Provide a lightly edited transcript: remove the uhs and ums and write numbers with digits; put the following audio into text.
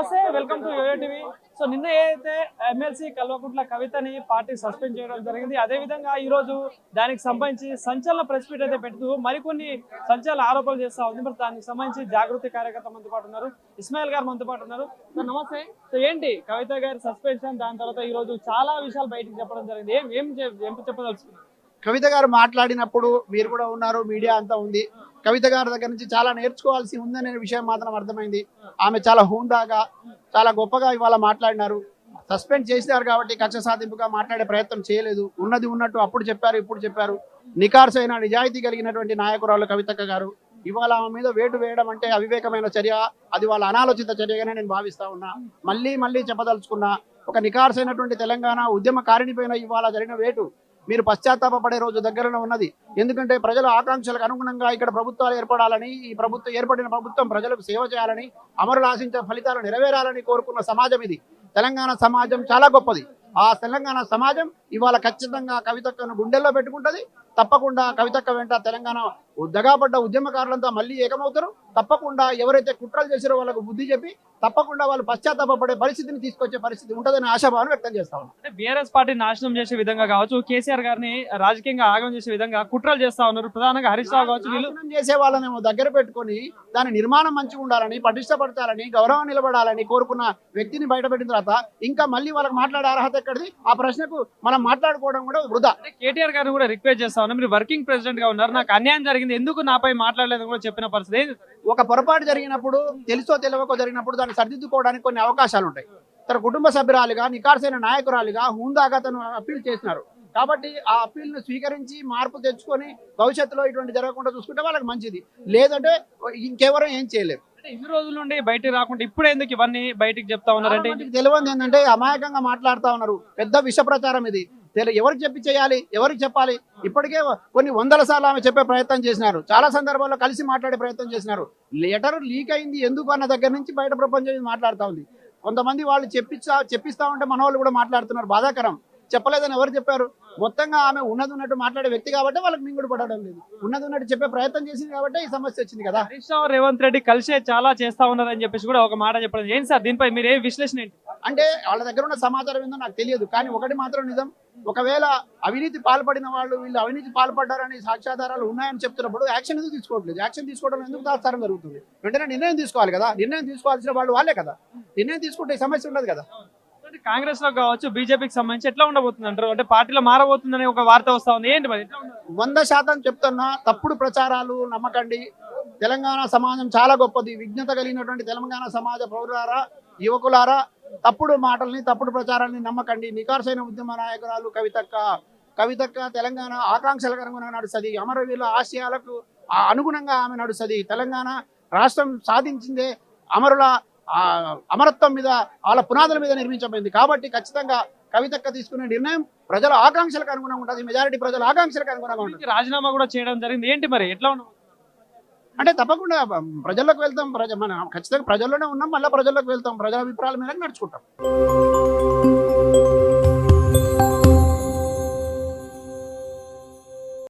నమస్తే, welcome to YoYo TV. So నిన్న ఏదైతే ఎమ్మెల్సీ కల్వకుంట్ల కవితని పార్టీ సస్పెండ్ చేయడం జరిగింది, అదే విధంగా ఈ రోజు దానికి సంబంధించి సంచలన ప్రెస్ మీట్ అయితే పెడుతూ మరికొన్ని సంచలన ఆరోపణలు చేస్తా ఉంది. మరి దానికి సంబంధించి జాగృతి కార్యకర్త మనతో పాటు ఉన్నారు, ఇస్మాయిల్ గారు మనతో పాటు ఉన్నారు. సో నమస్తే. సో ఏంటి కవిత గారి సస్పెన్షన్, దాని తర్వాత ఈ రోజు చాలా విషయాలు బయటకు చెప్పడం జరిగింది, ఏం చెప్పదలుచుకున్నారు? కవిత గారు మాట్లాడినప్పుడు మీరు కూడా ఉన్నారు, మీడియా అంతా ఉంది. కవిత గారి దగ్గర నుంచి చాలా నేర్చుకోవాల్సి ఉందనే విషయం మాత్రం అర్థమైంది. ఆమె చాలా హుందాగా చాలా గొప్పగా ఇవాళ మాట్లాడినారు. సస్పెండ్ చేసినారు కాబట్టి కక్ష సాధింపుగా మాట్లాడే ప్రయత్నం చేయలేదు. ఉన్నది ఉన్నట్టు అప్పుడు చెప్పారు, ఇప్పుడు చెప్పారు. నికార్సైన నిజాయితీ కలిగినటువంటి నాయకురాలు కవితక్క గారు. ఇవాళ ఆమె మీద వేటు వేయడం అంటే అవివేకమైన చర్య, అది వాళ్ళ అనాలోచిత చర్యగానే నేను భావిస్తా ఉన్నా. మళ్ళీ చెప్పదలుచుకున్నా, ఒక నికార్సైనటువంటి తెలంగాణ ఉద్యమకారిణి పైన ఇవాళ జరిగిన వేటు మీరు పశ్చాత్తాపడే రోజు దగ్గరలో ఉన్నది. ఎందుకంటే ప్రజల ఆకాంక్షలకు అనుగుణంగా ఇక్కడ ప్రభుత్వాలు ఏర్పడాలని, ఈ ఏర్పడిన ప్రభుత్వం ప్రజలకు సేవ చేయాలని, అమరులు ఆశించిన ఫలితాలు నెరవేరాలని కోరుకున్న సమాజం ఇది. తెలంగాణ సమాజం చాలా గొప్పది. ఆ తెలంగాణ సమాజం ఇవాళ ఖచ్చితంగా కవితక్కను గుండెల్లో పెట్టుకుంటుంది. తప్పకుండా కవితక్క వెంట తెలంగాణ దగాపడ్డ ఉద్యమకారులంతా మళ్ళీ ఏకమవుతారు. తప్పకుండా ఎవరైతే కుట్రలు చేసారో వాళ్ళకు బుద్ధి చెప్పి తప్పకుండా వాళ్ళు పశ్చాత్తాపడే పరిస్థితిని తీసుకొచ్చే పరిస్థితి ఉంటుందని ఆశాభావం వ్యక్తం చేస్తా ఉన్నాం. అంటే బీఆర్ఎస్ పార్టీ నాశనం చేసే విధంగా కావచ్చు, కేసీఆర్ గారిని రాజకీయంగా ఆగమనం చేసే విధంగా కుట్రలు చేస్తా ఉన్నారు. ప్రధానంగా హరీష్ రావు కావచ్చు, వీళ్ళు చేసే వాళ్ళని దగ్గర పెట్టుకొని దాని నిర్మాణం మంచిగా ఉండాలని, పటిష్టపరచాలని, గౌరవం నిలబడాలని కోరుకున్న వ్యక్తిని బయటపెట్టిన తర్వాత ఇంకా మళ్ళీ వాళ్ళకి మాట్లాడే అర్హత ఎక్కడిది? ఆ ప్రశ్నకు మనం మాట్లాడుకోవడం కూడా వృధా. కేటీఆర్ గారిని కూడా రిక్వెస్ట్ చేస్తా ఉన్నా, మీరు వర్కింగ్ ప్రెసిడెంట్ గా ఉన్నారు, నాకు అన్యాయం జరిగింది, ఎందుకు నాపై మాట్లాడలేదు కూడా చెప్పిన పరిస్థితి. ఒక పొరపాటు జరిగినప్పుడు, తెలుసో తెలియకో జరిగినప్పుడు దాన్ని సరిదిద్దుకోవడానికి కొన్ని అవకాశాలు ఉంటాయి. తన కుటుంబ సభ్యురాలిగా, నికార్సైన నాయకురాలిగా హుందాగా తను అప్పీల్ చేసినారు. కాబట్టి ఆ అప్పీల్ ను స్వీకరించి మార్పు తెచ్చుకొని భవిష్యత్తులో ఇటువంటి జరగకుండా చూసుకుంటే వాళ్ళకి మంచిది. లేదంటే ఇంకెవరో ఏం చేయలేరు. ఇన్ని రోజుల నుండి బయటికి రాకుండా ఇప్పుడు ఎందుకు ఇవన్నీ బయటికి చెప్తా ఉన్నారంటే తెలియదు ఏంటంటే అమాయకంగా మాట్లాడుతా ఉన్నారు. పెద్ద విష ప్రచారం ఇది. ఎవరికి చెప్పి చేయాలి, ఎవరికి చెప్పాలి? ఇప్పటికే కొన్ని వందల సార్లు ఆమె చెప్పే ప్రయత్నం చేసినారు. చాలా సందర్భాల్లో కలిసి మాట్లాడే ప్రయత్నం చేసినారు. లెటర్ లీక్ అయింది ఎందుకు అన్న దగ్గర నుంచి బయట ప్రపంచం మాట్లాడుతూ ఉంది. కొంతమంది వాళ్ళు చెప్పిస్తా ఉంటే మన వాళ్ళు కూడా మాట్లాడుతున్నారు. బాధాకరం. చెప్పలేదని ఎవరు చెప్పారు? మొత్తంగా ఆమె ఉన్నది ఉన్నట్టు మాట్లాడే వ్యక్తి కాబట్టి వాళ్ళకి మింగుడు పడడం లేదు. ఉన్నది ఉన్నట్టు చెప్పే ప్రయత్నం చేసింది కాబట్టి ఈ సమస్య వచ్చింది కదా. హరీష్ రావు, రేవంత్ రెడ్డి కలిసే చాలా చేస్తా ఉన్నారని చెప్పేసి కూడా ఒక మాట చెప్పడం ఏంటి సార్? దీనిపై మీరు ఏ విశ్లేషణ ఏంటి? అంటే వాళ్ళ దగ్గర ఉన్న సమాచారం ఏందో నాకు తెలియదు, కానీ ఒకటి మాత్రం నిజం. ఒకవేళ అవినీతి పాల్పడిన వాళ్ళు వీళ్ళు అవినీతి పాల్పడ్డారని సాక్ష్యాధారాలు ఉన్నాయని చెప్తున్నప్పుడు యాక్షన్ ఎందుకు తీసుకోవట్లేదు? యాక్షన్ తీసుకోవడం ఎందుకు తాత్సారం జరుగుతుంది? వెంటనే నిర్ణయం తీసుకోవాలి కదా. నిర్ణయం తీసుకోవాల్సిన వాళ్ళు వాళ్ళే కదా. నిర్ణయం తీసుకుంటే ఈ సమస్య ఉండదు కదా. కాంగ్రెస్ లో కావచ్చు, బీజేపీకి సంబంధించి ఎట్లా ఉండబోతుంది అంటారు? అంటే పార్టీలో మారబోతుందని ఒక వార్త వస్తా ఉంది, ఏంటి మరి? 100% చెప్తున్నా, తప్పుడు ప్రచారాలు నమ్మకండి. తెలంగాణ సమాజం చాలా గొప్పది. విజ్ఞత కలిగినటువంటి తెలంగాణ సమాజ పౌరులారా, యువకులారా, తప్పుడు మాటల్ని, తప్పుడు ప్రచారాన్ని నమ్మకండి. నికార్సైన ఉద్యమ నాయకురాలు కవితక్క తెలంగాణ ఆకాంక్షలకు అనుగుణంగా నడుస్తుంది. అమరవీరుల ఆశయాలకు అనుగుణంగా ఆమె నడుస్తుంది. తెలంగాణ రాష్ట్రం సాధించిందే అమరుల అమరత్వం మీద, వాళ్ళ పునాదుల మీద నిర్మించబడింది. కాబట్టి ఖచ్చితంగా కవితక్క తీసుకునే నిర్ణయం ప్రజల ఆకాంక్షలకు అనుగుణంగా ఉంటుంది. మెజారిటీ ప్రజల ఆకాంక్షలకు అనుగుణంగా ఉంటుంది. రాజీనామా కూడా చేయడం జరిగింది, ఏంటి మరి ఎట్లా ఉండదు? అంటే తప్పకుండా ప్రజల్లోకి వెళ్తాం. మనం ఖచ్చితంగా ప్రజల్లోనే ఉన్నాం, మళ్ళీ ప్రజల్లోకి వెళ్తాం. ప్రజల అభిప్రాయాల మీద నడుచుకుంటాం.